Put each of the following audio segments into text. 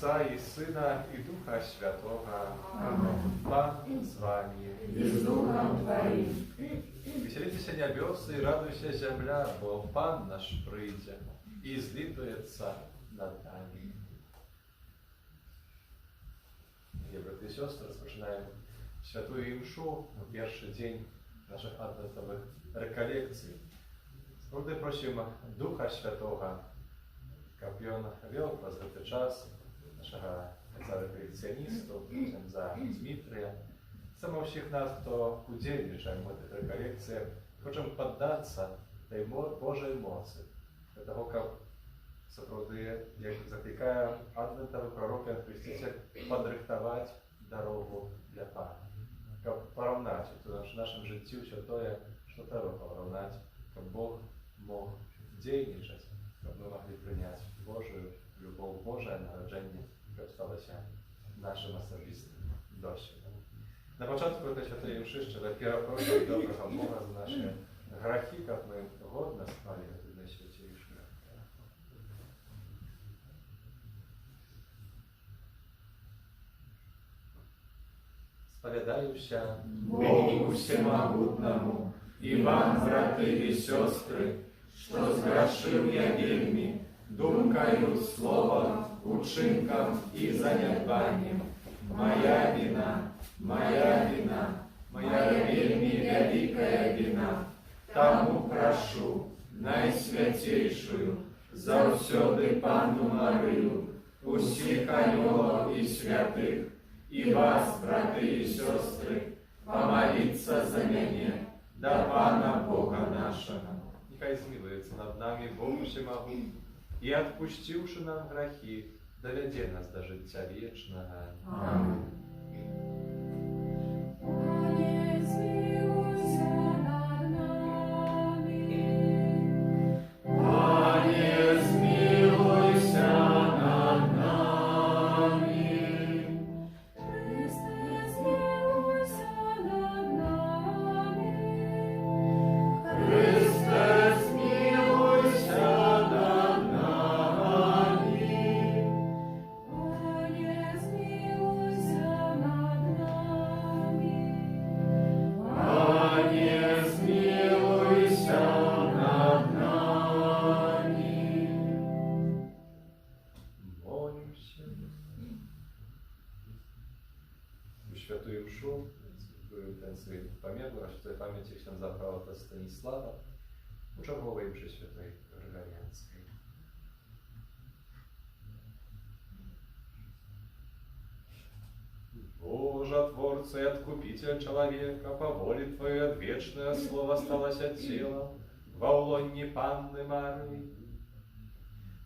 Отца и Сына и Духа Святого. Аминь. Пан с вами. И с Духом Твоим. Веселитеся небеса и радуйся земля, бо Пан наш прийде и злітується над нами. Дорогі брати і сестри, розпочинаємо святую імшу у перший день наших адвентових реколекцій. Справді просимо Духа Святого, щоб він вел вас в цей час, нашого отца-реколекціоністу, за Дмитрія, саме всіх нас, хто удільничає в цих реколекціях, хочемо піддатися tej Божій моці, для того, щоб справді, як закликає адвентовий пророк Іоанн Хреститель, підрихтувати дорогу для Пана. Щоб порівняти в нашому житті все те, що треба порівняти, щоб Бог мог дійничати, щоб ми могли прийняти Божию любов, Божие народження, щоб сталося нашим особистим досвідом. На початку цієї святої мши ще перепрошую доброго Бога за наші грехи, як ми годно спали в цій святій мши. Сповідаюся Богу Всемогутному, и вам, браты и сестры, что сгрешил я вельми, думкою, словом, учинком и занедбанием. Моя вина, моя вина, моя вельми великая вина. Тому прошу, найсвятейшую, завсёды Панну Марию, усіх анёлов и святых, и вас, браты и сестры, помолиться за меня, до Пана Бога нашего. Нехай змилується над нами Бог Всемогутній, і, відпустивши нам грехи, доведе нас до життя вічного. Аминь. Świętую mszu, ten swój pamiętnik, świętej pamięci księdza prałata Stanisława, uczołowej mszy świętej Gregoriańskiej. Боже, Творца и Откупитель человека, по воле Твоей отвечное слово сталось от тела, во улонне Панны Марии.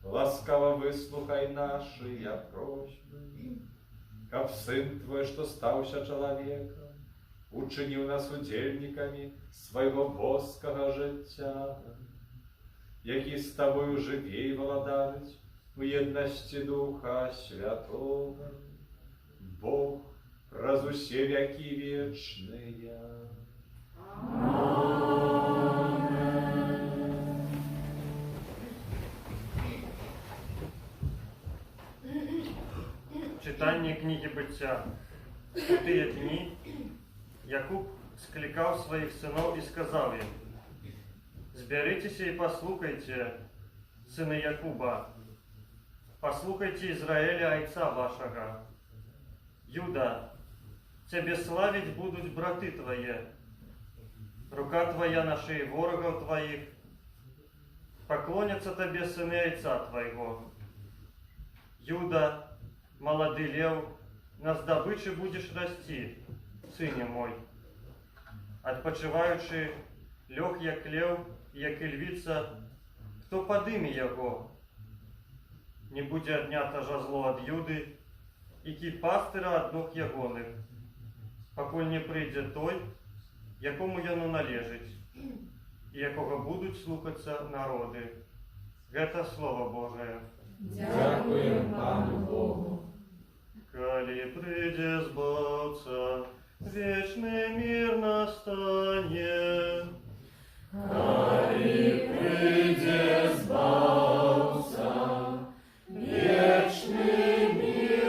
Ласкаво выслухай наши я просьбы, как Сын Твой, что стався человеком, учинил нас удельниками своего боского життя, які з Тобою живей владарить в єдності Духа Святого, Бог, раз усе веки вечные. Читання книги Буття. У тыя дні Якуб скликав своих сынов и сказал им: «Зберитеся и послухайте, сыны Якуба, послухайте Израиля, отца вашего. Юда, тебе славить будут браты твои, рука твоя на шее ворогов твоих, поклонятся тебе сыны отца твоего. Юда, молодый лев, на здобыче будешь расти, сыне мой. Отпочиваючи, лег як лев, як и львица, хто подыме его? Не буде отнято жазло от Юды, і пастира от ног ягоних, покуль не прийде той, якому яно належить, і якого будуть слухатися народи». Это Слово Божие. Дякуємо Пану Богу. Коли придет Збавца, вечный мир настанет. Коли придет Збавца, вечный мир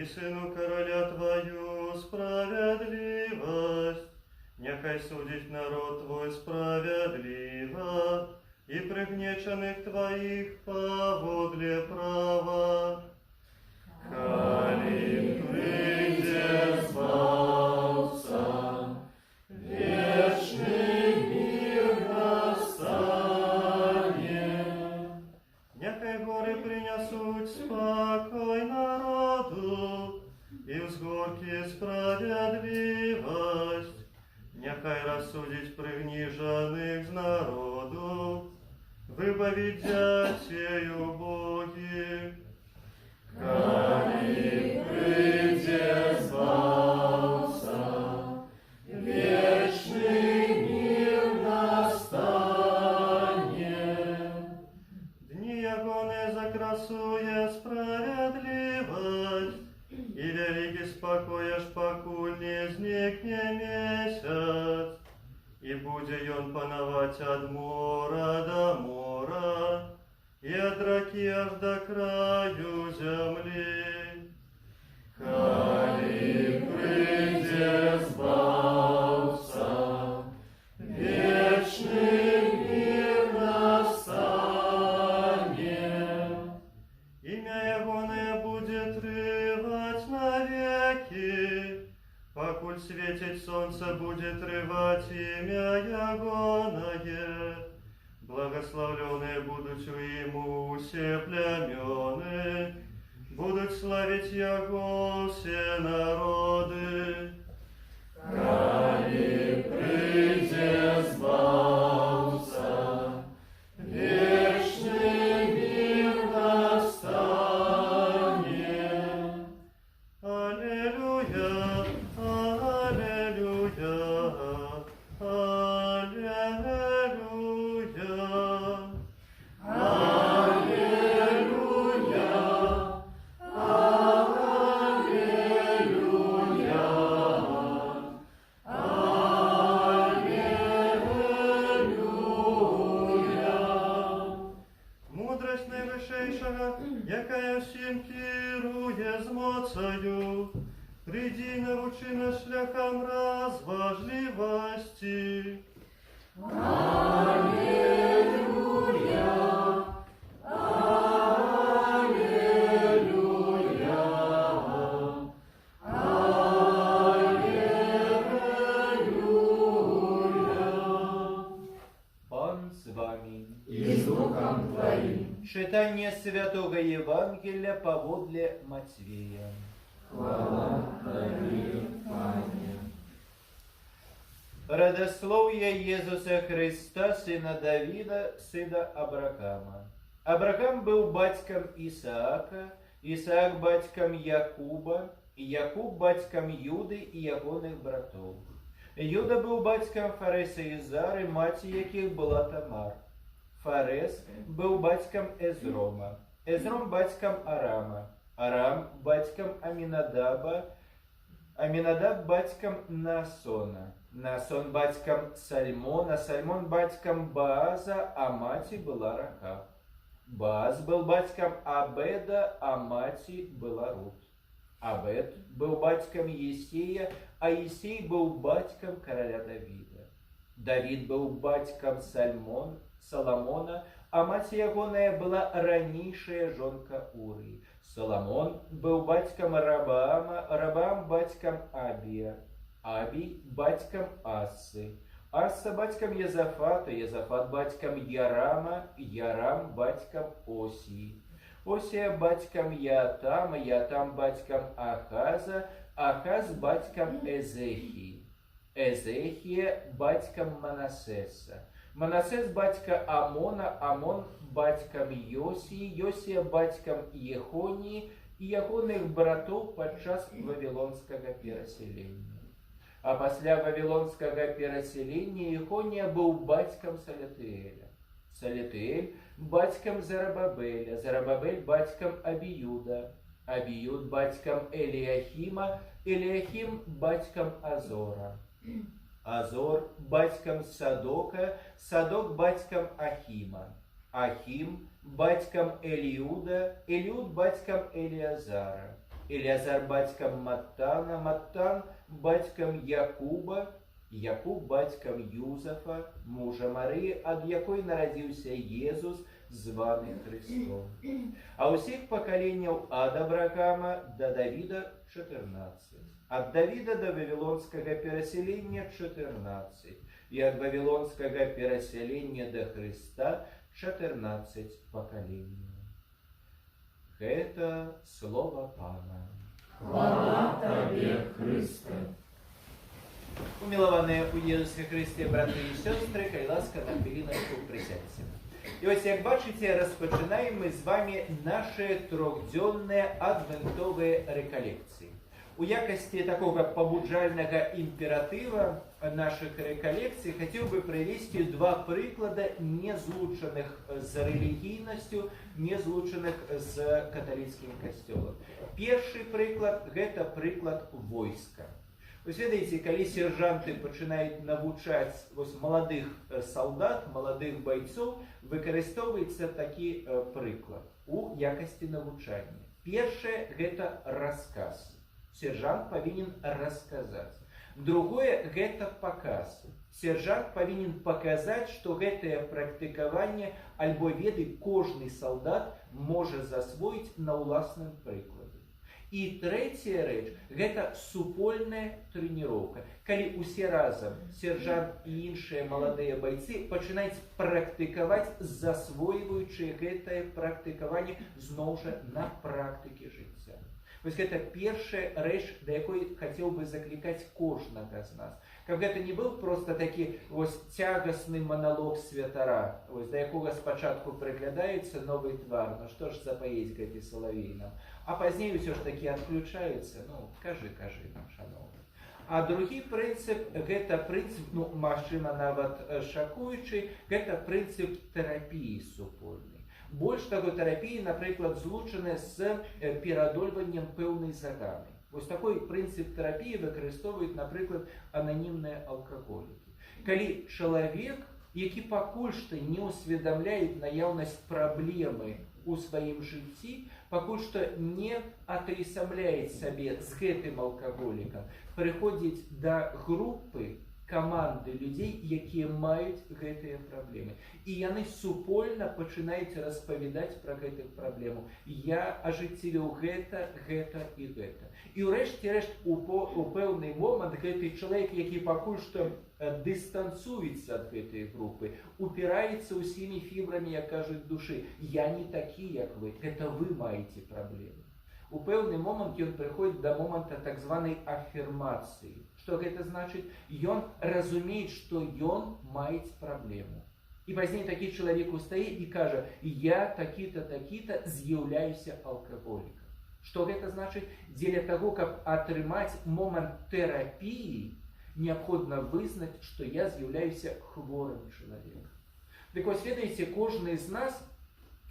и сыну короля Твою справедливость. Нехай судить народ Твой справедливо, и пригнеченных Твоих поводле права. Коли прийде спасца, вечный мир настане. Нехай горы принесут спокой народу, и взгорки справедливость. Нехай рассудить пригниженных з народу, выбавить дятей убогих. Коли прийде спасца, вечный мир настане. Дни ягоны закрасує справедливость, и великий спокоєш, покуль не зникне месяц, и буде он пановать от мора до мора, и от раки аж до краю земли. Коли прийде збавца, вечный мир настане. Имя ягоное будет рывать навеки, покуль светить солнце будет рывать имя ягоное. Благословленные будут ему все племены, будут славить Яго все народы. Коли прийде збавца, вечный мир настане. Аллилуйя, аллилуйя, аллилуйя. Якая всім керує з моцею, приди научи нас шляхам розважливості. Аллилуйя, аллилуйя, аллилуйя. Пан з вами. И с Духом Твоим. Читание Святого Евангелия поводле Матвея. Хвала Тебе, Пане. Родословие Иисуса Христа, сына Давида, сына Абрахама. Абрахам был батьком Исаака, Исаак батьком Якуба, и Якуб батьком Юды и ягоных братов. Юда был батьком Фареса и Зары, мать яких была Тамар. Фарес был батьком Эзрома, Эзром батьком Арама, Арам батьком Аминадаба, Аминадаб батьком Наасона, Наасон батьком Сальмона, Сальмон батьком Бааза, а мати была Рахаб. Бааз был батьком Абеда, а мати была Рут. Абед был батьком Есея, а Есей был батьком короля Давида. Давид был батьком Соломона, а мать ягоная была ранейшая жонка Урии. Соломон был батьком Рабаама, Рабаам батьком Абия, Абий батьком Ассы, Асса батьком Йозафата, Йозафат батьком Ярама, Ярам батьком Осии, Осия батьком Ятама, Ятам батьком Ахаза, Ахаз батьком Эзехии, Эзехия батьком Манасеса, Манасес батька Амона, Амон батьком Йосии, Йосия батьком Ехонии и ягоных братов подчас Вавилонского переселения. А після Вавилонского переселения Ехония был батьком Салатиэля, Салатиэль батьком Зарабабеля, Зарабабель батьком Абиюда, Абиюд батьком Элиахима, Элиахим батьком Азора, Азор батьком Садока, Садок батьком Ахима, Ахим батьком Элиуда, Элиуд батьком Элиазара, Элиазар бацькам Маттана, Маттан бацькам Якуба, Якуб бацькам Юзафа, мужа Марии, ад якой нарадзіўся Езус, званы Христом. А ўсіх пакаленняў ад Абрахама до Давіда 14. Ад Давіда до вавілонскага перасялення 14. І ад вавілонскага перасялення до Христа 14 пакаленняў. Гэта слова Пана. Хвала Табе, Христе. Умілованыя у Єсусі Христе, браты і сёстры, калі ласка, на хвіліночку присядьте. І ось, як бачите, розпочинаємо ми з вами наші трьохденні адвентові реколекції. У якості такого побуджального імператива наших реколекцій хотів би привести два приклади, не злучених з релігійністю, не злучених з католицьким костюлом. Перший приклад – це приклад войска. Ось видите, коли сержанты починают навучать молодых солдат, молодых бойцов, використовується такий приклад у якості навучання. Перше – это рассказ. Сержант повинен рассказать. Другое – это показ. Сержант повинен показать, что это практикование альбо веды кожный солдат может засвоить на уласным прикладе. І третья рэч – гэта супольная тренировка. Калі усе разом, сержант і іншыя маладыя бойцы, пачынаюць практиковать, засвойваючы гэтае практикаванне зноў жа на практыке жыцця. Вось гэта першая рэч, да якой хацеў бы заклікаць кожнага з нас. Каб гэта не быў просто такі цягасны маналог святара, да якога спачатку прыглядаецца новы твар, ну што ж запаець гэты салавей нам, а пазней усё ж такі адключаюцца, ну, кажы нам, шановны. А другі прынцып, гэта прынцып, ну, магчыма, нават шакуючы, гэта прынцып тэрапіі супольнай. Больш таго, тэрапіі, напрыклад, злучаны з пераадольваннем пэўнай заганы. Вось такой прынцып тэрапіі выкарыстоўваюць, напрыклад, ананімныя алкаголікі. Калі чалавек, які пакуль што не ўсведамляе наяўнасць праблемы у сваім жыцці, пакуль што не атаясамляе сабе з гэтым алкаголікам, прыходзіць да групы, каманды людзей, якія маюць гэтыя праблемы. І яны супольна пачынаюць распавядаць пра гэтых праблему. Я ажыццявіў гэта і гэта. І ўрэшце рэшт у пэўны момант гэты чалавек, які пакуль што дыстанцуецца ад гэтай групы, упіраецца ўсімі фібрамі, як кажуць, душы. Я не такі, як вы, гэта вы маеце праблемы. У пэўны момант ён прыходзіць да моманта так званай афірмацыі. Што гэта значыць? Ён разумеет, што ён мае праблему. І пазней такі чалавек устае і кажа: я такі-то, такі-то з'яўляюся алкаголікам. Што гэта значыць? Дзеля таго, каб атрымаць момант тэрапіі, неабходна вызнаць, што я з'яўляюся хворым чалавекам. Дык вось, ведаеце, кожны з нас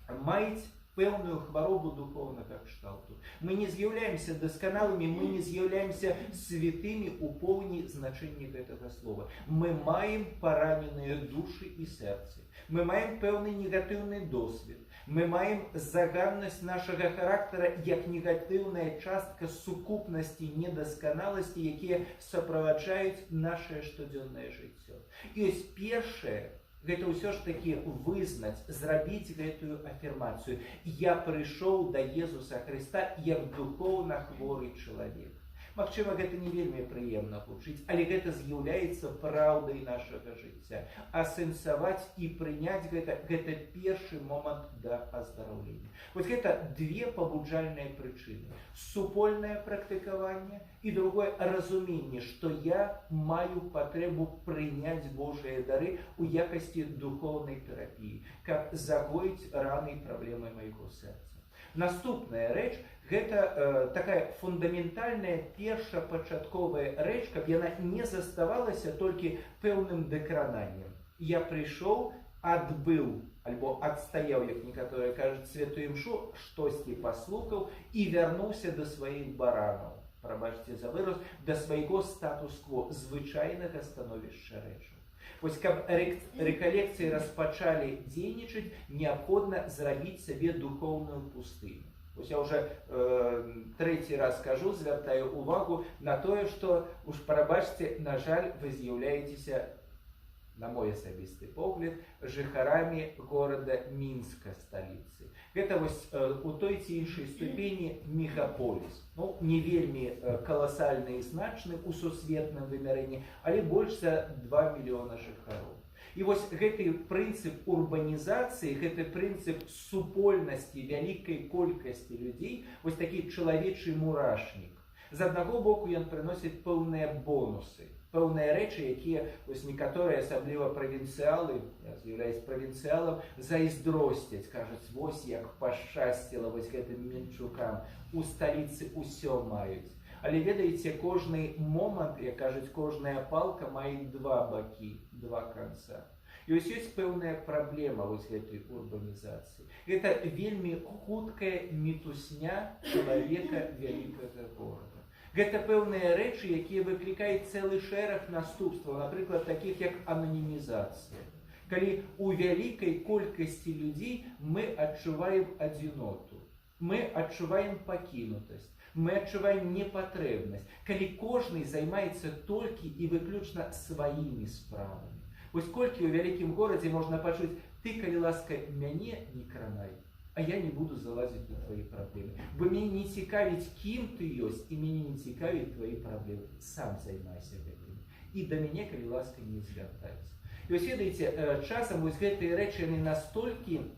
мае пэўную хваробу духовнага кшталту. Мы не з'яўляемся дасканалымі, мы не з'яўляемся святымі ў поўні значэнні гэтага слова. Мы маем параненыя душы і сэрцы. Мы маем пэўны негатыўны досвед. Мы маем заганнасць нашага характара як негатыўная частка сукупнасці недасканаласці, якія суправаджаюць нашае штодзённае жыццё. І ось першае, гэта ўсё ж такі вызнаць, зрабіць гэтую афірмацыю. Я прыйшоў да Езуса Хрыста як духоўна хворы чалавек. Магчыма, гэта не вельмі прыемна гучыць, але гэта з'яўляецца праўдай нашага жыцця. Асэнсаваць і прыняць гэта першы момант да аздараўлення. Вось гэта две пабуджальныя прычыны. Супольнае практыкаванне і другое разуменне, што я маю патрэбу прыняць Божыя дары ў якасці духоўнай тэрапіі, каб загоіць раны і праблемы майго сэрца. Наступная рэч – гэта такая фундаментальная першапачатковая рэч, каб яна не заставалася толькі пэўным дэкрананнем. Я прыйшоў, адбыў, альбо адстаяў, як некаторыя кажуць, святую імшу, штосьці паслухаў і вярнуўся да сваіх баранаў. Прабачце за выраз, да свайго статус-кво, звычайнага становішча рэчаў. Вось, каб рэкалекцыі распачалі дзейнічаць, неабходна зрабіць сабе духоўную пустыню. Ось я вже третій раз кажу, звертаю увагу на те, що, уж пробачте, на жаль, ви з'являєтеся, на мой особистый погляд, жыхарамі города Мінска, столицы. Гэта вось у той ці іншай ступені мегаполіс. Ну, не вельмі каласальны і значны у сусветным вымярэнні, але больш за 2 мільёна жыхароў. І вось гэты прынцып урбанізацыі, гэты прынцып супольнасці вялікай колькасці людзей, вось такі чалавечы мурашнік. З аднаго боку ён прыносіць пэўныя бонусы, пэўныя рэчы, якія вось некаторыя, асабліва правінцыялы, я з'яўляюсь правінцыялам, зайздросцяць, кажуць, вось як пашчасціла вось гэтым менчукам, у сталіцы ўсё маюць. Але ведаеце, кожны момант, як кажуць, кожная палка мае два бакі, два канца. І ось ёсць пэўная праблема вось гэтай урбанізацыі. Гэта вельмі хуткая мітусня чалавека вялікага горада. Гэта пэўныя рэчы, якія выклікаюць цэлы шэраг наступстваў, напрыклад, такіх як ананімізацыя. Калі у вялікай колькасці людзей мы адчуваем адзіноту, мы адчуваем пакінутасць, мы адчуваем непатрэбнасць, калі кожны займаецца толькі і выключна сваімі справамі. Вось колькі ў вялікім горадзе можна пачуць: ты, калі ласка, мяне не кранай, а я не буду залазіць на твои праблемы. Бо мяне не цікавіць, кім ты ёсць, і мяне не цікавіць твои праблемы. Сам займайся гэтымі. І да мяне, калі ласка, не звяртайся. І вось ведаеце, часам вось гэтыя рэчы яны настолькі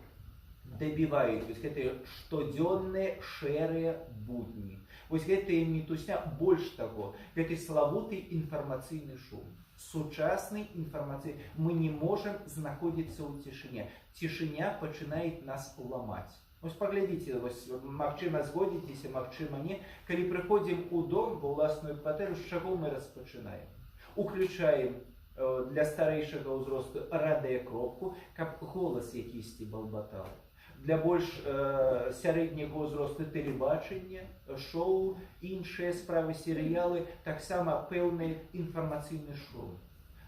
дабіваюць вось гэтыя штодзённыя шэрыя будні. Вось гэтая мітусня, больш таго, гэты славуты інфармацыйны шум. Сучасны інфармацыйны. Мы не можам знаходзіцца ў цішыне. Цішыня пачынае нас ламаць. Вось паглядзіце, вось, магчыма, згодзіцеся, магчыма, не. Калі прыходзім у дом, ва ўласную кватэру, з чаго мы распачынаем? Уключаем для старэйшага ўзросту радыёкропку, каб голас якісьці балбатаў. Для больш сярэдняга ўзросту тэлебачання, шоу, іншыя справы, серыялы, таксама пэўны інфармацыйны шум.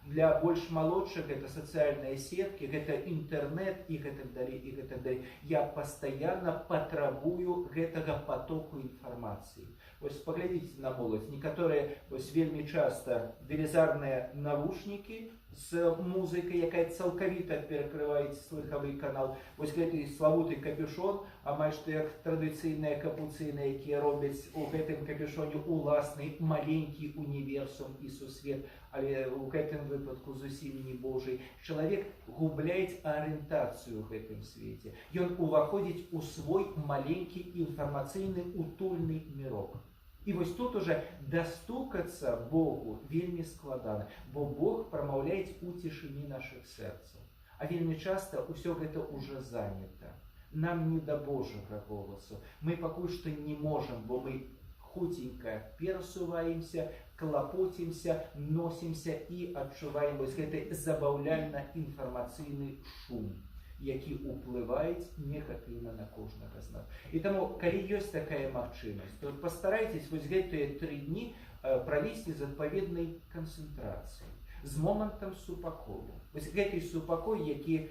Для больш малодшых гэта сацыяльныя сеткі, гэта інтэрнэт і гэтак далей, і гэтак далей. Я пастаянна патрабую гэтага потоку інфармацыі. Вось паглядзіце на моладзь. Некаторыя вось вельмі часта велізарныя навушнікі з музыкай, якая цалкавіта перакрывае слыхавы канал. Вось гэты славуты капюшон, амаль што як традыцыйныя капуцыны, якія робяць у гэтым капюшоне уласны маленькі універсум і сусвет, але ў гэтым выпадку зусім не Божий. Чалавек губляць арыентацыю ў гэтым свеце. Ён уваходзіць у свой маленькі інфармацыйны утульны мірок. І вось тут уже дастукацца Богу вельмі складана, бо Бог прамаўляецца у цішыні нашых сэрцаў. А вельмі часта ўсё гэта уже занята. Нам не да Божага голасу. Мы пакуль што не можам, бо мы хутенька перасуваемся, клапоцімся, носімся і адчуваем вось гэты забаўляльна-інфармацыйны шум, які ўплываюць негатыўна на кожнага з нас. І таму, калі ёсць такая магчымасць, то пастарайцесь вось гэтыя 3 дні правесці з адпаведнай канцэнтрацыяй, з момантам супакою. Вось гэты супакой, які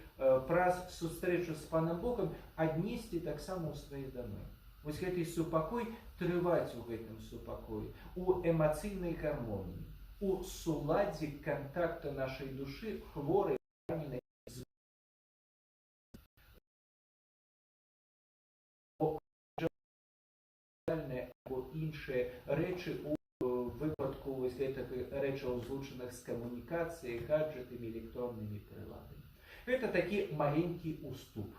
праз сустрэчу з Панам Богам аднесці таксама ў свае дамы. Вось гэты супакой, трываць у гэтым супакоі, у эмацыйнай гармоніі, у суладдзі кантакта нашай душы хворай, раненай, або іншыя рэчы у выпадку вось гэтых рэчаў, злучаных з камунікацыяй, гаджетамі, электроннымі прыладамі. Гэта такі маленькі уступ.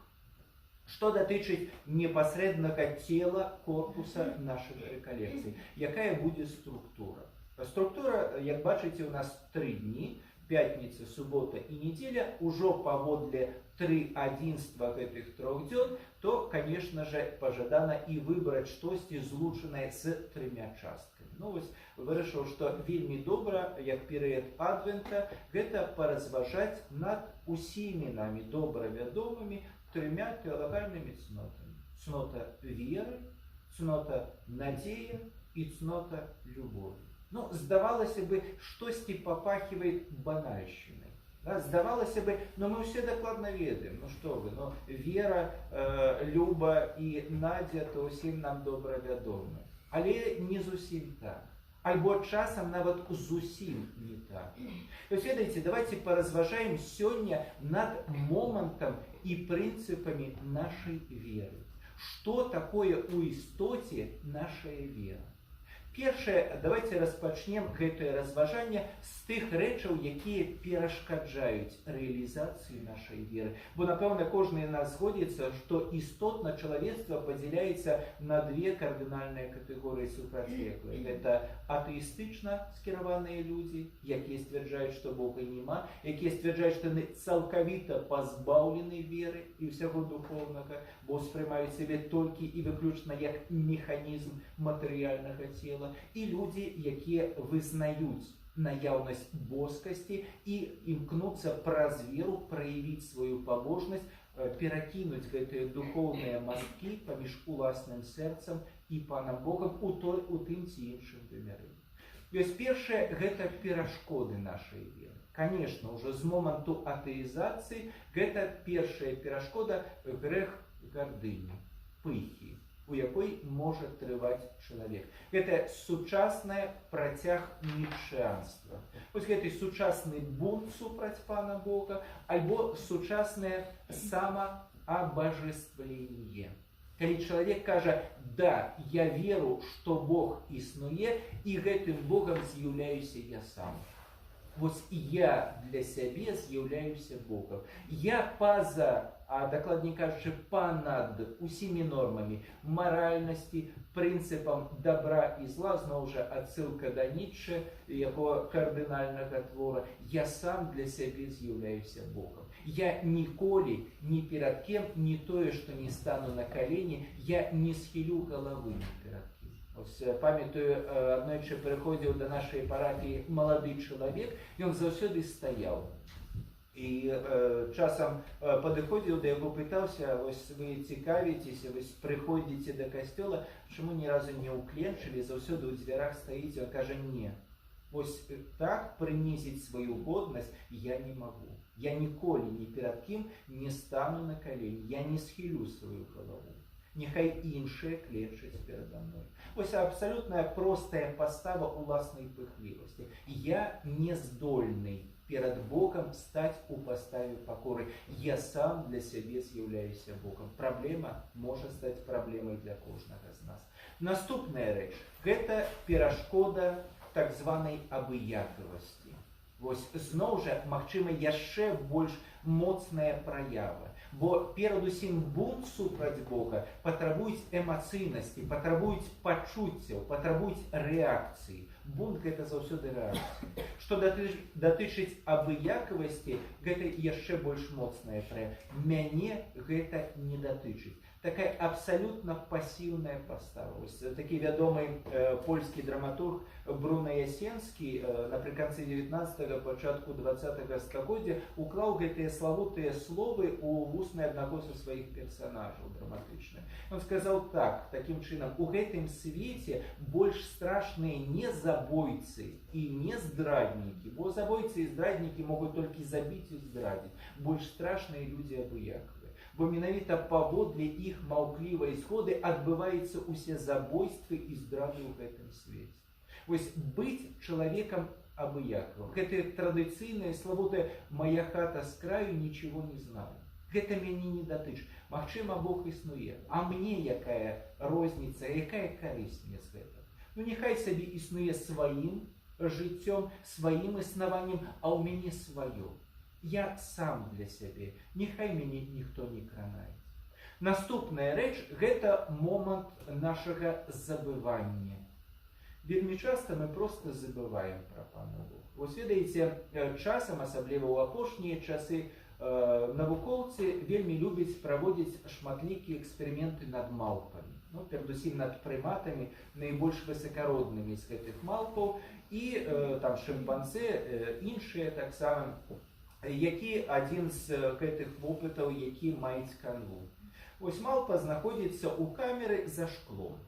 Што датычыць непасрэднага цела корпуса нашых рэкалекцый, якая будзе структура? Структура, як бачыце, у нас 3 дні, пятніца, субота і нядзеля, ужо паводле адзінства гэтых 3 дзён, то, конечно же, пажадана і выбраць штосьці злучанае з 3 часткамі. Ну, вось, вырашыў, што вельмі добра, як перыяд адвента, гэта паразважаць над усімі намі добра вядомымі 3 тэалагальнымі цнотамі. Цнота веры, цнота надзея і цнота любові. Ну, здавалася бы, штосьці папахивает банальщиной. Да? Здавалося бы, но мы все докладно ведаем, ну что вы, ну, Вера, Люба и Надя, то усім нам добра вядомы. Але не зусім так. Альбо часам нават зусім не так. То есть, ведаеце, давайте поразважаем сёння над момантам и принципами нашей веры. Что такое у истоте нашая вера? Першае, давайте распачнем гэтае разважанне з тых рэчаў, якія перашкаджаюць рэалізацыі нашай веры. Бо, напэўна, кожны з нас згодзіцца, што істотна чалавецтва падзяляецца на две кардынальныя катэгорыі супрацьлеглыя. Гэта атэістычна скіраваныя людзі, якія сцвярджаюць, што Бога няма, якія сцвярджаюць, што яны цалкавіта пазбаўлены веры і ўсяго духоўнага, бо ўспрымаюць сябе толькі і выключна як механізм матэрыяльнага цела, і людзі, якія вызнаюць наяўнасць боскасці і імкнуцца праз веру праявіць сваю пабожнасць, перакінуць гэтыя духоўныя масткі паміж уласным сэрцам і Панам Богам у тым ці іншым вымярэнні. Вось першае, гэта перашкоды нашай веры. Конечно, уже з моманту атэізацыі гэта першая перашкода грэх гардыні, пыхі, у якой можа трываць чалавек. Гэта сучаснае працяг ніцшеанства. Вось гэты сучасны бунт супраць Пана Бога, альбо сучаснае самаабажествленне. Калі чалавек кажа: да, я веру, што Бог існуе, і гэтым Богам з'яўляюся я сам. Вось я для сябе з'яўляюся Богам. Я па-за, а дакладней кажучы, па-над усімі нормамі маральнасці, прынцыпам добра і зла, зноў жа адсылка да Ніцше, яго кардынальнага твора. Я сам для сябе з'яўляюся Богам. Я ніколі, ні перад кем, не тое, што не стану на калені, я не схілю галавы ні перад кем. Памятаю, аднойчы прыходзіў да нашай парафіі малады чалавек, ён заўсёды стаяў. І часам падыходзіў да яго, пытаўся: вось вы цікавіцеся, вось прыходзіце да касцёла, чаму ні разу не ўкленчылі, заўсёды ў дзвярах стаіце? Он кажа: не, вось так прынізіць сваю годнасць я не магу. Я ніколі ні перад кім не стану на калені, я не схілю сваю галаву. Няхай іншыя кленчаць перада мной. Вось абсалютная простая пастава уласнай пыхлівасці. Я не здольны перад Богам стаць у паставе пакоры. Я сам для сябе з'яўляюся Богам. Праблема можа стаць праблемай для кожнага з нас. Наступная рэч – гэта перашкода так званай абыякавасці. Вось зноў жа, магчыма, яшчэ больш моцная праява. Бо перадусім бунт супраць Бога патрабуюць эмацыйнасці, патрабуюць пачуццяў, патрабуюць рэакцыі. Бунт – гэта заўсёды рэакцыя. Што датычыць абыякавасці, гэта яшчэ больш моцная праява. Мяне гэта не датычыць. Такая абсалютна пасіўная пастава. Такі вядомы польскі драматург Бруно Ясенскі напрыканцы 19-го, пачатку 20-го стагоддзя уклаў гэтыя славутыя словы ў вусны аднаго са сваіх персанажаў драматычных. Он сказаў так, такім чынам: у гэтым свеце больш страшныя не забойцы і не здраднікі, бо забойцы і здраднікі могуць толькі забіць і здрадзіць. Больш страшныя людзі абыякавыя. Бо менавіта паводле іх маўклівай згоды адбываюцца ўсе забойствы і здрады ў гэтым свеце. Вось быць чалавекам абыякавым. Гэтыя традыцыйныя славутыя «моя хата с краю, ничего не знаю». Гэта мяне не датычыць. Магчыма, Бог існуе. А мне якая розніца, якая карысць мне з гэтага? Ну няхай сабе існуе сваім жыццём, сваім існаваннем, а ў мяне сваё. Я сам для сябе, няхай мяне ніхто не кранае. Наступная рэч – гэта момант нашага забывання. Вельмі часта мы проста забываем пра Пана Бога. Вось ведаеце, часам, асабліва ў апошнія часы, навукоўцы вельмі любяць праводзіць шматлікія эксперыменты над малпамі. Ну, перадусім над прыматамі, найбольш высакароднымі з гэтых малпаў, і там шымпанзе, іншыя таксама, які адзін з гэтых вопытаў, які маюць канву. Вось малпа знаходзіцца ў камеры за шклом.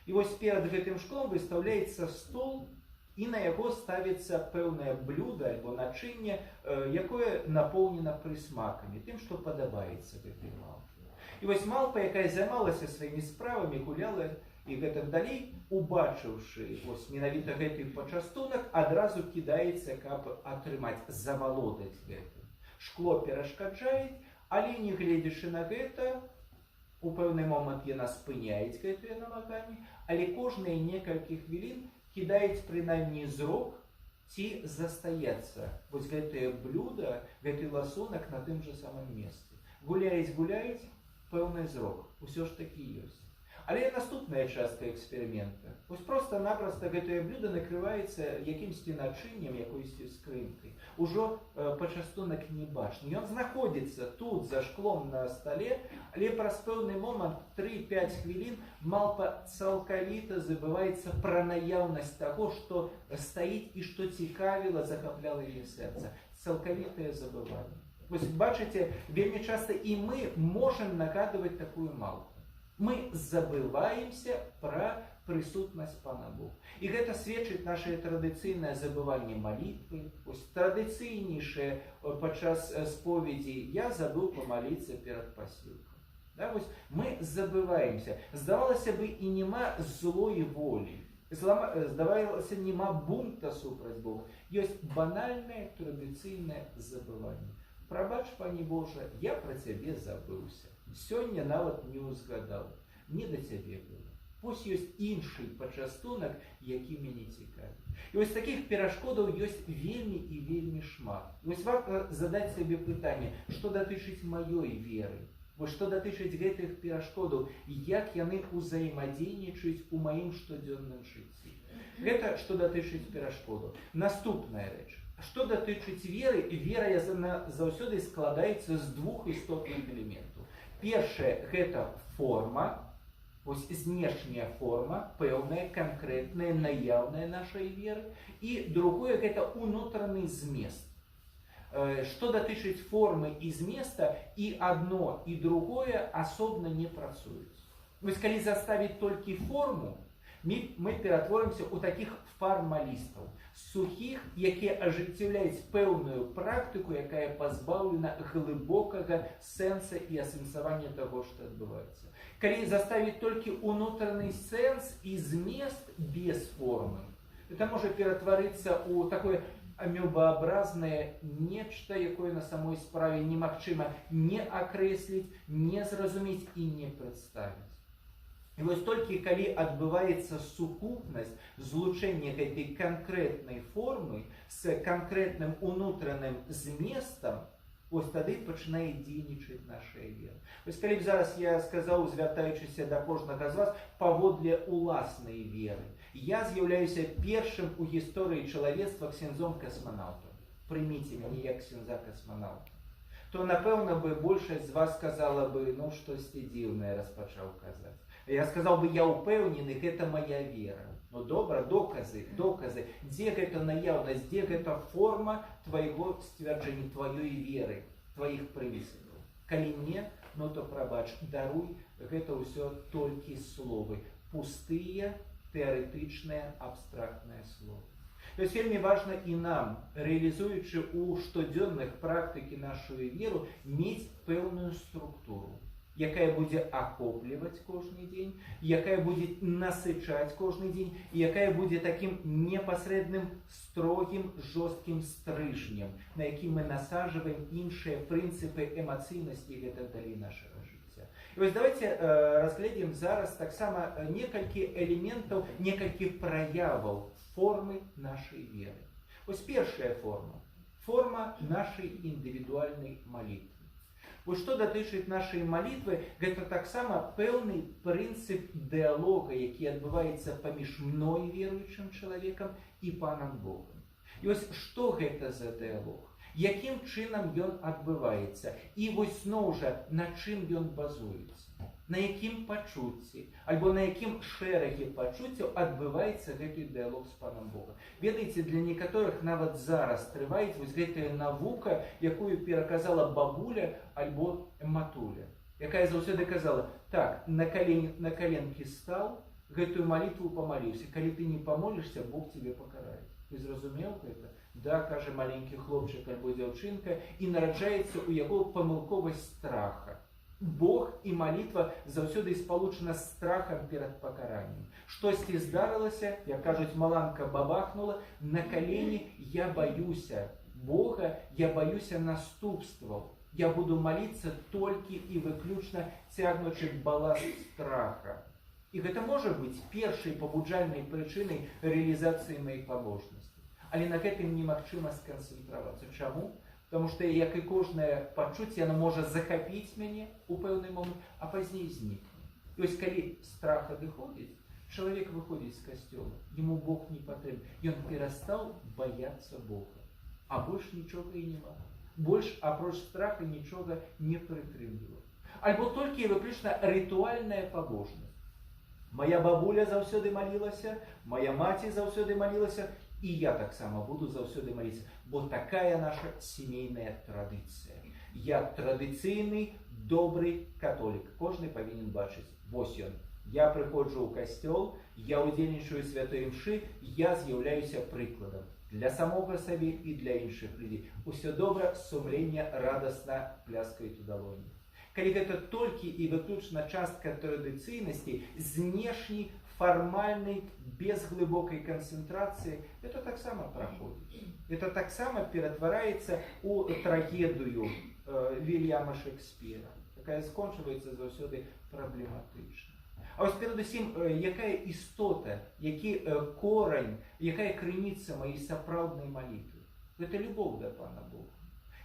І вось перад гэтым шклом выстаўляецца стол, і на яго ставіцца пэўнае блюда альбо начынне, якое напоўнена прысмакамі, тым, што падабаецца гэтай малпе. І вось малпа, якая займалася сваімі справамі, гуляла і гэтак далей, убачыўшы вось менавіта гэты пачастунак, адразу кідаецца, каб атрымаць, завалодаць гэтым. Шкло перашкаджае, але не гледзячы на гэта, у пэўны момант яна спыняецца гэтыя намаганні, але кожныя некалькі хвілін кідаюць прынаймні зрок, ці застаецца вось гэтае блюда, гэты ласунак на тым жа самым месцы. Гуляюць, пэўны зрок, усё ж такі ёсць. Але наступная частка эксперымента. Вось проста-напроста гэтае блюда накрываецца якімсьці начыннем, якойсьці скрынкай. Ужо пачастунак не бачны. Ён знаходзіцца тут, за шклом на стале, але праз пэўны момант, 3-5 хвілін, малпа цалкавіта забываецца пра наяўнасць таго, што стаіць і што цікавіла, захапляла яе сэрца. Цалкавітае забыванне. Вось бачыце, вельмі часта і мы можам нагадваць такую малпу. Мы забываемся пра прысутнасць Пана Бога. І гэта сведчыць наше традыцыйнае забыванне малітвы. Вось традыцыйнейшае падчас споведзі «Я забыў памаліцца перад пасілкам». Да, вось мы забываемся. Здавалася бы, і няма злой волі. Здавалася, няма бунта супраць Бога. Ёсць банальнае традыцыйнае забыванне. Прабач, Пане Божа, я пра цябе забыўся. Сёння нават не ўзгадаў. Не да цябе было. Вось ёсць іншы пачастунак, які мяне цікавіць. І вось такіх перашкодаў ёсць вельмі і вельмі шмат. Вось варта задаць сабе пытанне, што датычыць маёй веры. Вось што датычыць гэтых перашкодаў, як яны ўзаемадзейнічаюць у маім штодзённым жыцці. Гэта што датычыць перашкодаў. Наступная рэч. Што датычыць веры, вера заўсёды складаецца з двух істотных элементаў. Першае – гэта форма, вось знешняя форма, пэўная, канкрэтная, наяўная нашай веры. І другое – гэта унутраны змест. Што датычыць формы і зместа, і адно, і другое асобна не працуюць. Вось калі заставіць толькі форму, мы ператворымся ў такіх фармалістаў, сухіх, якія ажыццяўляюць пэўную практыку, якая пазбаўлена глыбокага сэнса і асэнсавання таго, што адбываецца. Калі заставіць толькі ўнутраны сэнс і змест без формы, это можа ператварыцца ў такое амебаабразнае нешта, якое на самой справе немагчыма не акрэсліць, не зразумець і не прадставіць. І вось толькі калі адбываецца сукупнасць, злучэнне гэтай канкрэтнай формы з канкрэтным унутраным зместам, вось тады пачынае дзейнічаць наша вера. Вось калі б зараз я сказаў, звяртаючыся да кожнага з вас, паводле уласнай веры, я з'яўляюся першым у гісторыі чалавецтва ксяндзом-касманаўтам. Прыміце мяне як ксяндза-касманаўта. То, напэўна, бы большасць з вас сказала бы, ну, штосьці дзіўнае распачаў казаць. Я сказал бы, я упэўнены, гэта моя вера. Ну добра, доказы. Дзе гэта наяўнасць, дзе гэта форма твайго сцвярджання, тваёй веры, тваіх прынцыпаў. Калі не, ну то прабач, даруй, гэта ўсё толькі словы. Пустыя, тэарэтычныя, абстрактныя словы. То есть вельмі важна і нам, рэалізуючы ў штодзённых практыкі нашу веру, мець пэўную структуру, якая будзе ахопліваць кожны дзень, якая будзе насычаць кожны дзень, і якая будзе такім непасрэдным, строгім, жорсткім стрыжнем, на які мы насаджваем іншыя прынцыпы эмацыйнасці і гэтак далей нашага жыцця. І вось давайте разгледзім зараз таксама некалькі элементаў, некалькі праяваў формы нашай веры. Вось першая форма. Форма нашай індывідуальнай малітвы. Вось што датычыць нашай малітвы, гэта таксама пэўны прынцып дыалога, які адбываецца паміж мной, веруючым чалавекам, і Панам Богам. І вось што гэта за дыалог? Якім чынам ён адбываецца? І вось зноў жа, на чым ён базуецца? На якім пачуцці, альбо на якім шэрагі пачуццяў адбываецца гэты дыалог з Панам Богам. Ведаеце, для некаторых нават зараз трывае вось гэтая навука, якую пераказала бабуля альбо матуля, якая заўсёды казала, так, на каленкі стаў, гэтую молитву помолился. Коли ты не помолишься, Бог тебе покарает. Ты зразумел это? Да, каже маленький хлопчик альбо дзяўчынка, і нараджаецца у яго памылковасць страха. Бог і молитва заўсёды спалучана з страхам перад пакараннем. Штосьці здарылася, як кажуць, маланка бабахнула, на калені я баюся Бога, я баюся наступстваў. Я буду молиться толькі і выключна цягнучы баласт страха. І гэта можа быць першай пабуджальнай прычынай рэалізацыі маіх пабожнасцей. Але на гэтым немагчыма сканцэнтравацца. Чаму? Потому что, як і кожнае пачуцце, яно можа захапіць мяне у пэўны момент, а пазней знікне. То есть, калі страх адыходзіць, чалавек выходзіць з касцёла, ему Бог не патрэбен. Ён перастаў баяцца Бога. А больш нічога і няма. Больш апроч страха нічога не прытрымлівае. Альбо толькі і выключна рытуальная пабожнасць. Моя бабуля заўсёды малілася, моя маці заўсёды малілася, і я таксама буду заўсёды маліцца, бо такая наша сямейная традыцыя. Я традыцыйны, добры католік. Кожны павінен бачыць. Вось ён. Я прыходжу ў касцёл, я удзельнічаю святой імшы, я з'яўляюся прыкладам для самога сабе і для іншых людзей. Усё добра, сумленне радасна пляскаюць у далоні. Калі гэта толькі і выключна частка традыцыйнасці, знешні, фармальнай, без глыбокай канцэнтрацыі, это таксама праходзіць. Это таксама ператвараецца ў трагедыю Вільяма Шекспіра, якая скончваецца заўсёды праблематычна. А вось перадусім, якая істота, які корань, якая крыніца маёй сапраўднай малітвы? Гэта любоў да Пана Бога.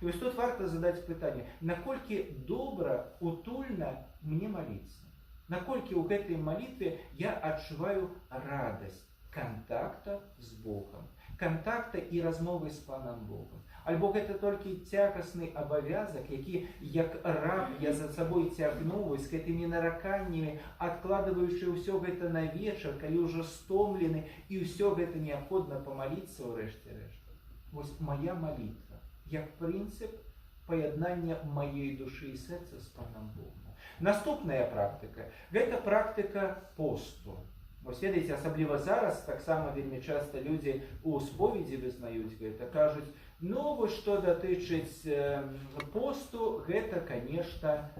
І вось тут варта задаць пытанне, наколькі добра, утульна мне маліцца? Наколькі ў гэтай малітве я адчуваю радасць кантакта з Богом, кантакта і размовы з Панам Богом. Альбо гэта толькі цягасны абавязак, які як раб я за сабой цягну з гэтымі нараканнямі, адкладваючы ўсё гэта на вечар, калі ўжо стомлены, і ўсё гэта неабходна памаліцца ў рэшце рэшт. Вось моя малітва, як прынцып паяднання маёй душы і сэрца з Панам Богом. Наступная практыка – гэта практыка посту. Вось ведаеце, асабліва зараз, таксама вельмі часта людзі ў споведзі вызнаюць гэта, кажуць, ну, вось што датычыць посту, гэта, канешта,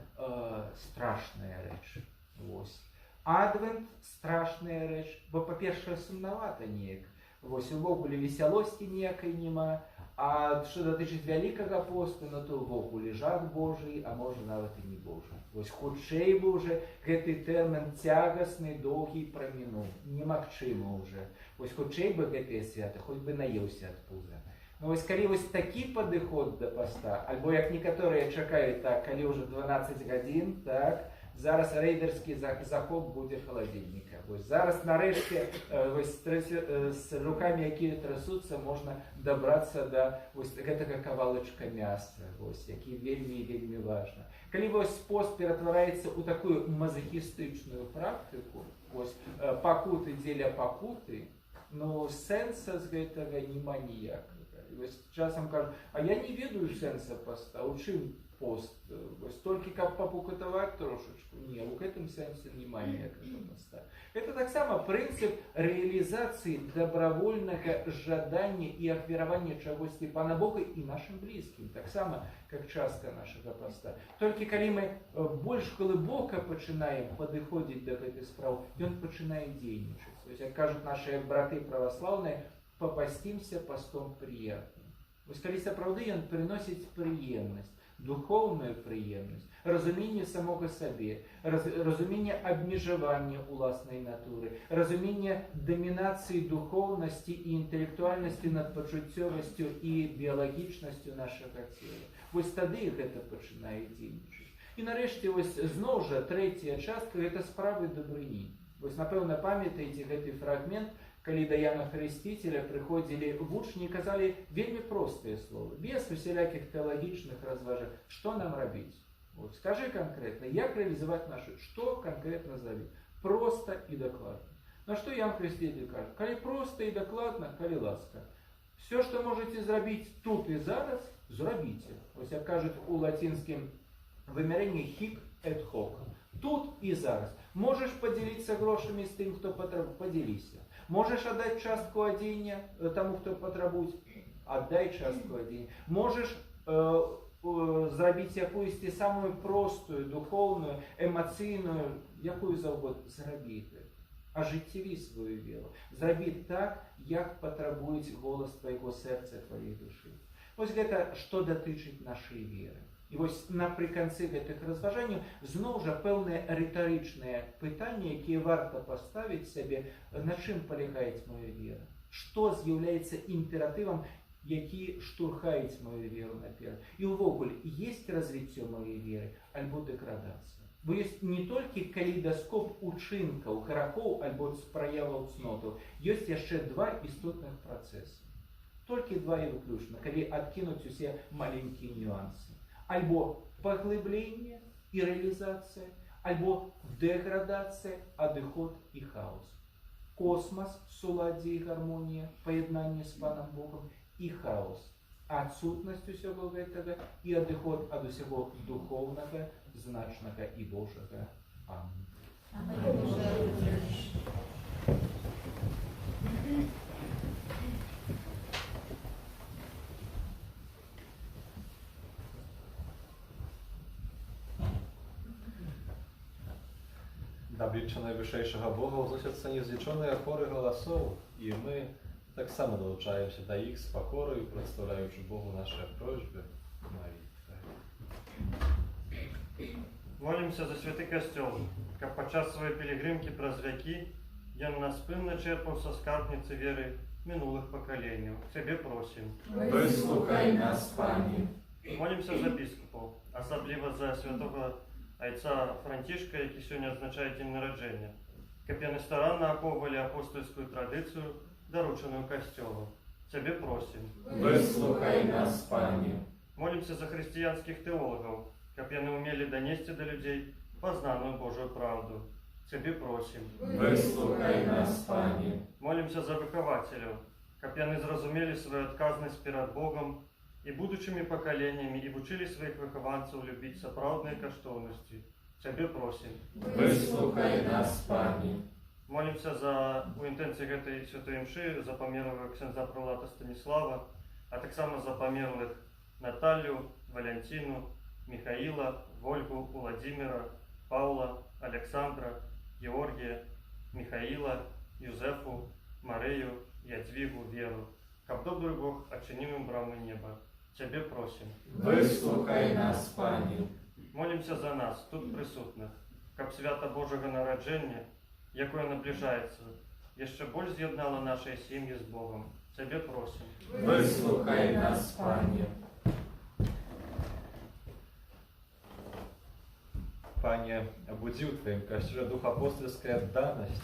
страшная рэч. Вось. Адвент – страшная рэч, бо, па-першае, сумнавата неяк. Вось, увогуле весялосці ніякай няма. А што датычыць вялікага посту, ну то ўвогуле жах Божий, а можа нават і не Божий. Вось хутчэй бы ўжо гэты тэрмін цягасны, доўгі прамінуў. Немагчыма ўжо. Вось хутчэй бы гэтыя святы, хоць бы наеўся ад пуза. Ну вось калі вось такі падыход да паста, альбо як некаторыя чакаюць, так, калі ўжо 12 гадзін, так, зараз рэйдерскі захоп будзе халадзільніка. Вось зараз нарэшце з рукамі, якія трасуцца, можна дабрацца да гэтага кавалачка мяса, які вельмі важна. Калі вось пост ператвараецца ў такую мазахістычную практыку, пакуты дзеля пакуты, ну сэнса з гэтага няма ніякага. Часам кажу, а я не ведаю сэнса поста, у чым пост, толькі каб папукатаваць трошачку. Не, у гэтым сэнсе няма ніякага поста. Это таксама прынцып рэалізацыі дабравольнага жадання і ахвяравання чагосьці Пана Бога і нашым блізкім, таксама як частка нашага поста. Толькі калі мы больш глыбока пачынаем падыходзіць да гэтай справы, ён пачынае дзейнічаць. Як кажуць наши браты праваслаўныя, попастимся постом приятным. Вось калі сапраўды ён прыносіць прыемнасць, духовную прыемнасць, разуменне самога сабе, разуменне абмежавання уласнай натуры, разуменне дамінацыі духоўнасці і інтэлектуальнасці над пачуццёвасцю і біялагічнасцю нашага цела. Вось тады гэта пачынае дзейнічаць. І нарэшце вось зноў жа трэцяя частка гэта справы дабрыні. Вось напэўна памятаеце гэты фрагмент, калі да Яна Хрысціцеля прыходзілі вучні і казалі вельмі простыя словы, без усялякіх тэалагічных разважак, што нам рабіць. Вот, скажи конкретно, як рэалізаваць нашу, што конкретно зрабіць? Проста і дакладна. На што Ян Хрысціцель кажа? Калі проста і дакладна, калі ласка. Все, што можаце зрабіць тут і зараз, зрабіце. Вось як кажуць у лацінскім вымярэнні hic et hoc. Тут і зараз. Можеш поділитися грошами з тим, хто потребує, поділися. Можеш віддати частку одіння тому, хто потребує, віддай частку одіння. Можеш зробити якусь саму просту, духовну, емоційну, яку завгодно, зробити. Ожиттєві свою віру. Зробити так, як потребує голос твоєго серця, твоєї душі. Ось це, що дотичить нашої віри. І ось наприкінці цих розважань знову ж певне риторичне питання, яке варто поставити собі, на чим полягає моя віра. Що з'являється імперативом, який штурхає мою віру наперед. І увогуле, є розвиття моєї віри, або деградація. Бо є не тільки калейдоскоп учинків, кроків, або проявів цноту, є ще два істотних процеси. Тільки два і виключно, коли відкинуть усі маленькі нюанси. Або поглиблення і реалізація, або деградація, одиход і хаос. Космос, суладдя і гармонія, поєднання з Паном Богом, і хаос. Отсутність усього цього і одиход від усього духовного, значного і Божого. Амінь. Do oblicza Najwyższego Boga uznosią niezliczone chory głosów i my tak samo долучаем się do ich z pokorą i przedstawiając Bogu nasze prośby i молитвы. Молимся за святый костел, как подчас своей пилигримки праз веки, я наспынно черпал со скарбницы веры минулых поколений. Тебе просим. Вислухай нас, Пане. Молимся за біскупів, особливо за святого Отця Франтишка, який сьогодні відзначає день народження. Каб яны старанно аховували апостольську традицію, дорученую костелу. Тебе просим. Вислухай нас, Пане. Молимся за христианских теологов, каб яны умели донести до людей познаную Божию правду. Тебе просим. Вислухай нас, Пане. Молимся за выхователів, каб яны зразумели свою отказность перед Богом и будущими поколениями и учили своих выхованцев любить сапраўдныя каштоўнасці. Тебе просим. Выслухай нас, Пане. Молимся за у інтенції гэтай святой мши за памерлого ксяндза прилата Станіслава, а так само за памерлых Наталью, Валентину, Михаила, Вольгу, Владимира, Павла, Александра, Георгия, Михаила, Юзефу, Марию, Ядвигу, Веру. Каб добрый Бог очинил им брамы неба. Тебе просим. Выслухай нас, Пане. Молимся за нас, тут присутных, каб свято Божого народження, якое наближається, ще больш з'єднало наші сім'ї з Богом. Тебе просим. Выслухай нас, Пане. Panie, obudził w Twoim Kościele duch apostolskiej oddaność,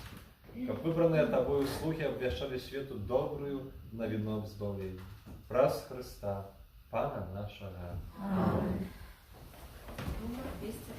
как выбранные Тобою слухи обвещали свету добрую новину об избавлении. Праз Христа, Пана нашего. Аминь. Номер 201.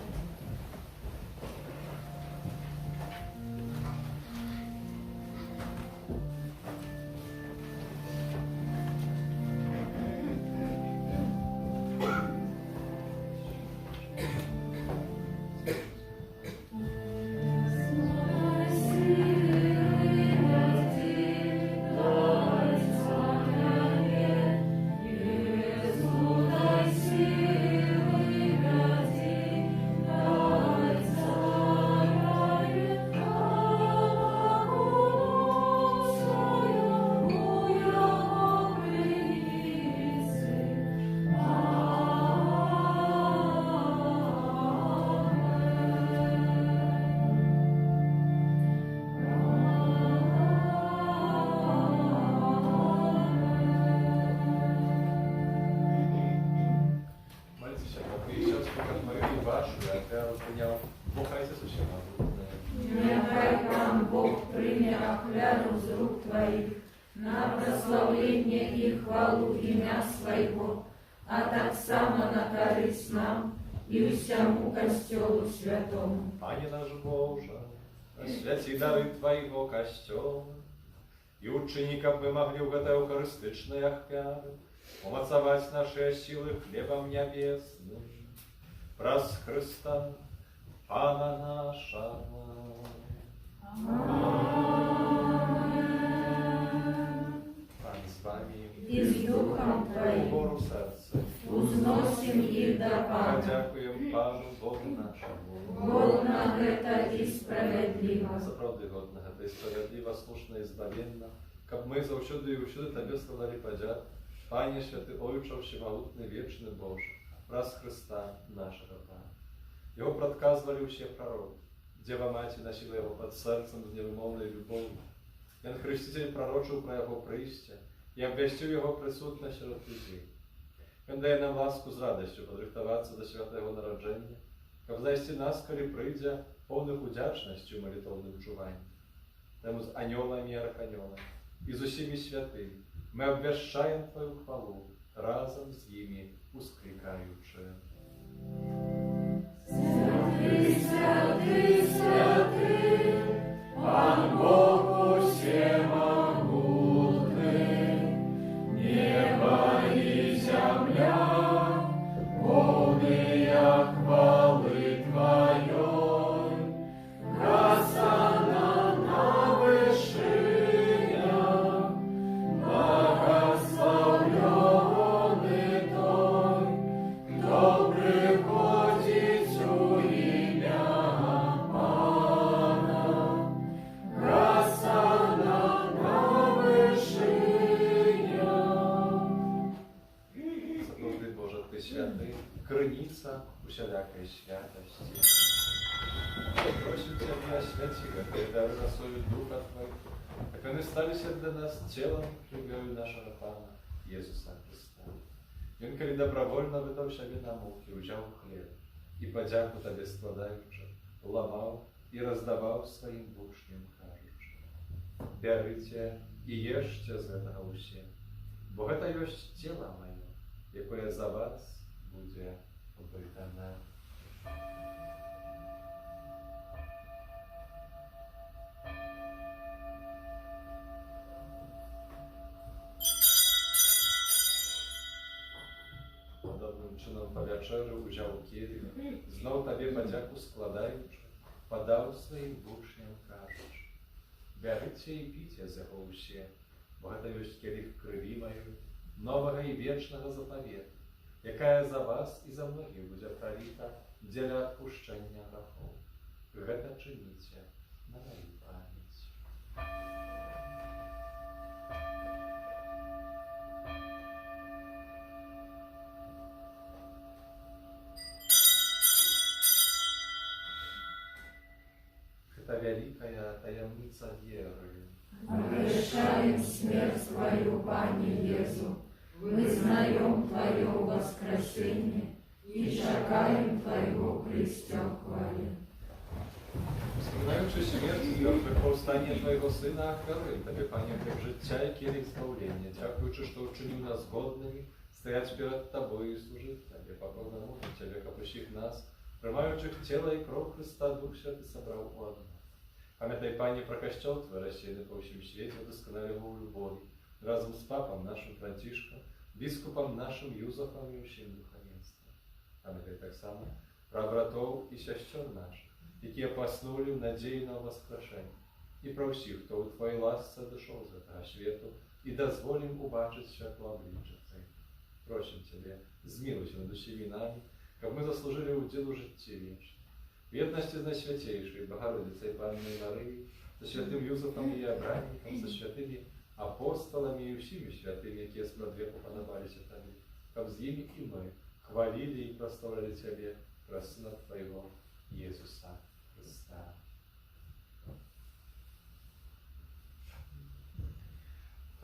Нехай нам Бог прийме охляну з рук Твоих на прославление и хвалу имя Своего, а так само на користь нам и всему Костелу Святому. Panie nasz Boże, oświeci dary Twojego Kościoła i uczyni, aby mogli w te eucharystyczne ofiary umocować nasze siły chlebem niebiesnym. Prаз Chrysta, Pana nasza. Pan z wami I z duchom Twoim. Uboru serce. Uznосим их до Pana. Дякуємо Пану Богу нашому. Волна это и справедливо. За правди годного, та й справедлива, слушна і збавенна, каб ми завсюди і усюди Тебе складали подяк, Пане святий Ойче, всемогутний, вічний Боже, раз Христа нашого Пана. Його предказували усі пророки. Дева Мать носила його під серцем з невимовною любов'ю. Ян Хреститель пророчив про його прийстя і обвістив його присутність серед людей. Він дає нам ласку з радістю подрихтуватися до святого народження, каб знайти нас, коли прийде, повних удячності у молитовному чуванні. Тому з аньолами і арханьолами і з усіми святими ми обвіщаємо Твою хвалу, разом з ними ускликаючи. Святый, святый, святый, Пан Бог всемогутный, небо и земля, полные хвалы Твоей, Госанна на вышинях, благословленный Той, кто приходит у имя Пана. Госанна на вышинях. Запевний Боже, Ти святий, криниця усілякої святості. Просим Тебя, святила, передай на свою Духа Твоего, как они сталися для нас телом, кров'ю нашого Пана Єсуса Христа. Він, коли добровольно видав себе на муки, взяв хліб і подяку Тобі складаючи, ламав і роздавав своїм учням, кажучи: «Берите і ешьте з этого усі, бо це есть тіло моє, яке за вас буде видане». Podobnym czynom po wieczerzy udział kielich, znów Tobie podziaku składając, podał swoim uczniom, кажучи: «Берите і пійте з його усі, бо це есть кielich крові моєї, нового і вічного заповіту, яка за вас і за многих буде пролита для відпущення грехов. Це чиніться на мою пам'ять». Это великая таємниця віри. Обещаем смерть Твою, Пане Иису, мы знаем Твое воскресение и чекаем Твоего Христа хвали. Wspominając śmierć i mертвых powstanie Twojego Syna, ofiaruję Tobie, Panie, хлеб życia i kielich zbawienia. Dziękuję, że uczynił nas godnymi стоять перед Тобой и служить Тебе, покорно молим Тебе, капущих нас, приймаючих тіло і кров Христа, Дух Святий собрав у одно. Пам'ятай, Пані, про костел Твій розсіяний по всім світі, удосконали його у любові, разом з папом нашим Франтишком, біскупом нашим Юзефом і усім духовенством. Пам'ятай так само про братов і сестер наших, які поснули в надії на воскрешення, і про всіх, хто у Твоїй ласці дійшов з цього світу, і дозволим убачити світло обличчя Твоє. Просим Тебе, змилуйся над усіми нами, как мы заслужили уделу житті вічне. В єдності з найсвятейшою Богородицею Панною Марією, со святим Юзефом і Абранімком, со святими апостолами і всіми святими, які з веку подобалися Тобі, как з ними і ми хвалили і прославляли Тебе, про Сина Твоего, Иисуса Христа.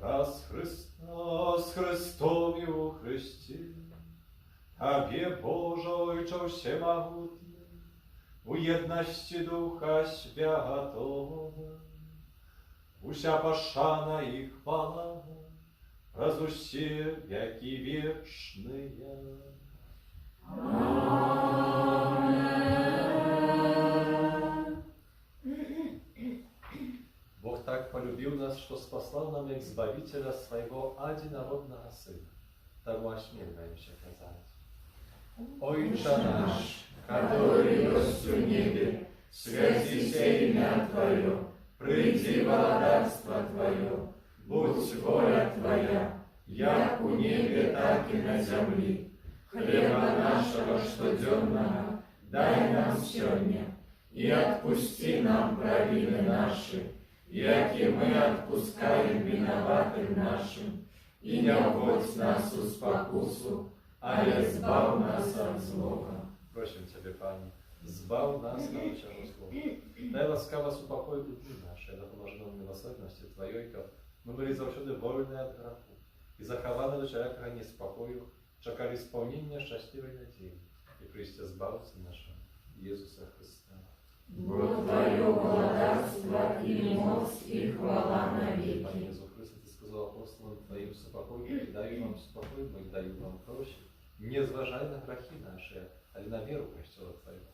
Раз Христа с Христом и у Христе, Тобі, Боже, Ойче всемогутний, у єдності Духа Святого, уся пошана і хвала, раз усі веки вічные. Бог так полюбил нас, что спасал нам Избавителя Своего одинородного Сына. Тому осмеливаемся казать: Ojcze nasz, который есть в небе, святися имя Твое, приди владарство Твое, будь воля Твоя, як у небе, так и на земли. Хлеба нашего штоденного дай нам сегодня, и отпусти нам провины наши, яки мы отпускаем виноватым нашим, и не вводь нас в спокусу, ale zbaw nas od złego. Просим Ciebie, Panie, zbaw nas na ciągu złego. Daj łaskawa uspokój dni nasze, dopomoże nam miłosierności Twojej, my byli zawsze wolni od grzechu i zachowane do wszelkiego niespokoju, czekali spełnienia szczęśliwej nadziei i przyjście Zbawcy naszego, Jezusa Chrystusa. Бо Твое владарство и мощь и хвала Panie навеки. Jezu Chryste, Ty сказал апостолам Твоим спокою, даю вам спокой, мы даю вам прощу. Не зважай на грехи наши, але на веру Kościoła Twojego.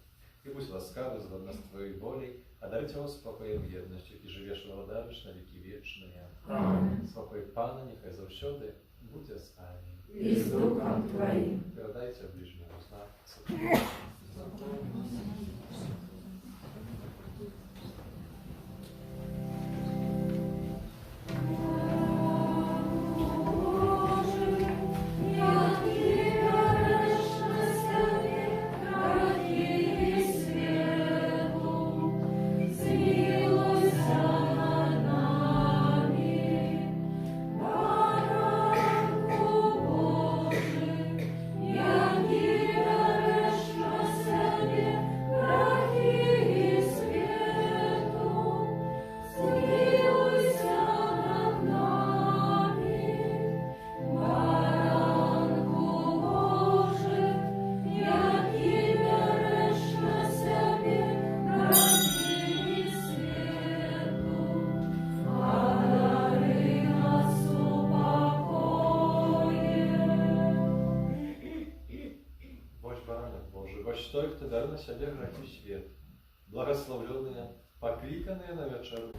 I будь łaskawy zgodnie z Twojej woli, a daj Cię spokojem w jedności, i żywiesz władarisz na wieki wieczne. Amen. Spokój Pana niechaj zawsze będzie z Wami. И с Духом Твоим. Передайте ближнему знак. Boś той, хто дав на себе грехи світ, благословленные, покликанные на вечеру.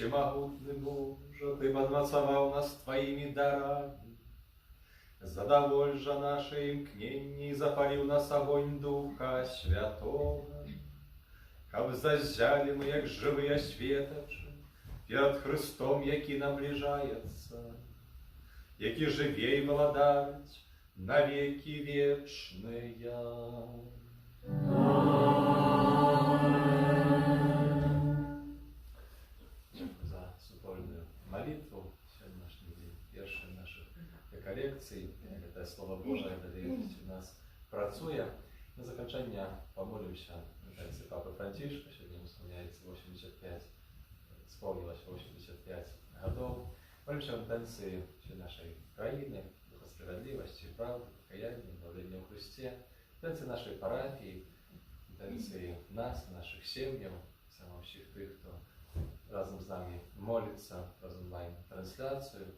всемогутный Боже, Ты подмацовал нас Твоими дарами. Задоволь же наше имкнение, запалил нас огонь Духа Святого. Как зазяли мы, як живые светочи, перед Христом, який наближается, який живей владать на веки вечные. За супольную молитву сегодняшний день, первой наших реколекций, это Слово Божие, надеюсь, у нас працуя. На заканчение помолимся на танце Папы Францишка, сегодня исполняется 85, исполнилось 85 годов. Молимся на танце всей нашей краины, духа справедливости, правды, покаяния, обновления в Христе, танцы нашей парафии, танцы нас, наших семьев, самых всех тех, кто разом с нами молится, разом онлайн-трансляцию,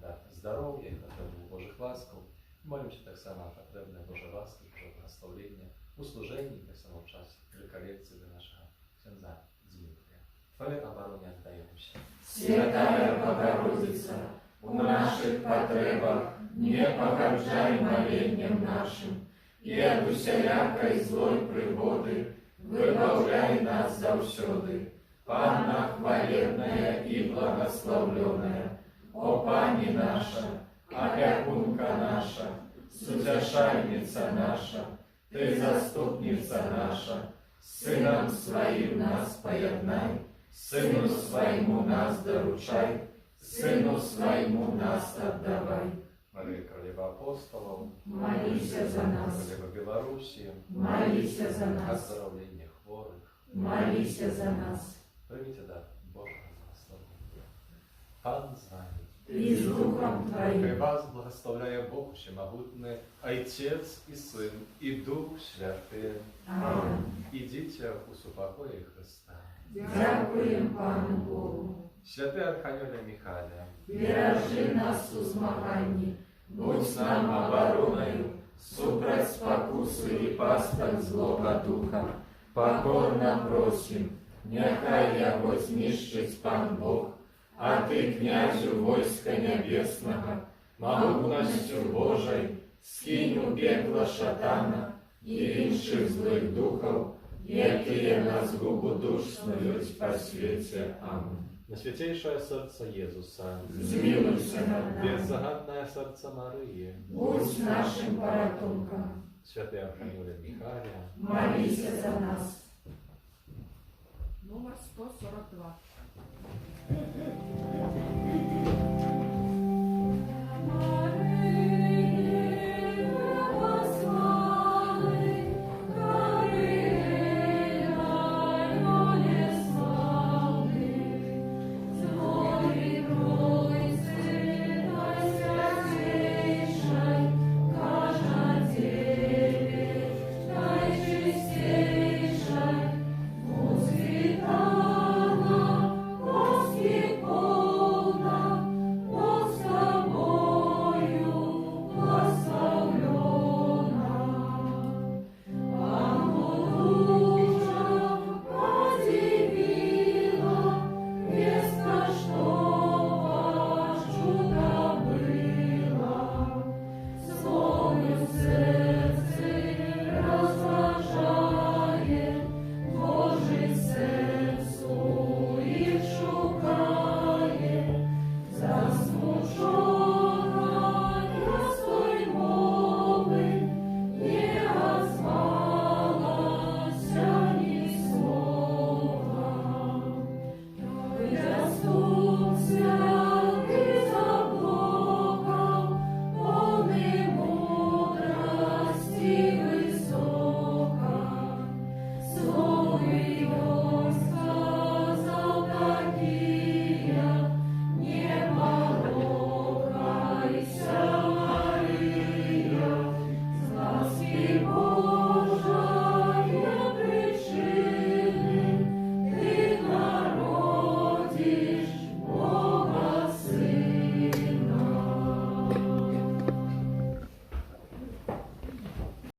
да, здоровья, потребную Божих ласков. Молимся так само потребне Божої ласки, Божого благословення у служенні, так само в час реколекції до нашого ксенза Дмитрия. Твоей обороне отдаемся. Святая Богородица, у наших потребах не погаджай молением нашим, и от усялякой злой пригоды выбавляй нас завсёды. Панна хвалебная и благословленная, о Пани наша, опекунка наша, сутешальница наша, Ты заступница наша, Сыном Своим нас поеднай, Сыну Своему нас доручай, Сыну Своему нас отдавай. Мария, королева апостолов, Молись за нас, королева Беларуси, молись за нас, оздоровление хворых, молись за нас. примите дар Божьего благословения. Пан с вами. И с Духом И Твоим. вас благословляя Бог Всемогутный, Отец и Сын, и Дух Святый. Аминь. Идите у супокоя Христа. Дякуем Пану Богу. Святый Архангеле Михаиле, Бережи нас у змаганні, будь нам обороною, супроть спокуси і пасток злого духа. Покорно просим, нехай його знищить Пан Бог, а Ти, князю войска небесного, могутностью Божой, скинь у пекла шатана і інших злих духов, які на згубу душ снують по світі. Аминь. на святейшее сердце Иисуса, Змилуйся над нами. беззагадное сердце Марии, Будь нашим порятунком. Святый Архангеле Михаиле, Молись за нас. Номер 142.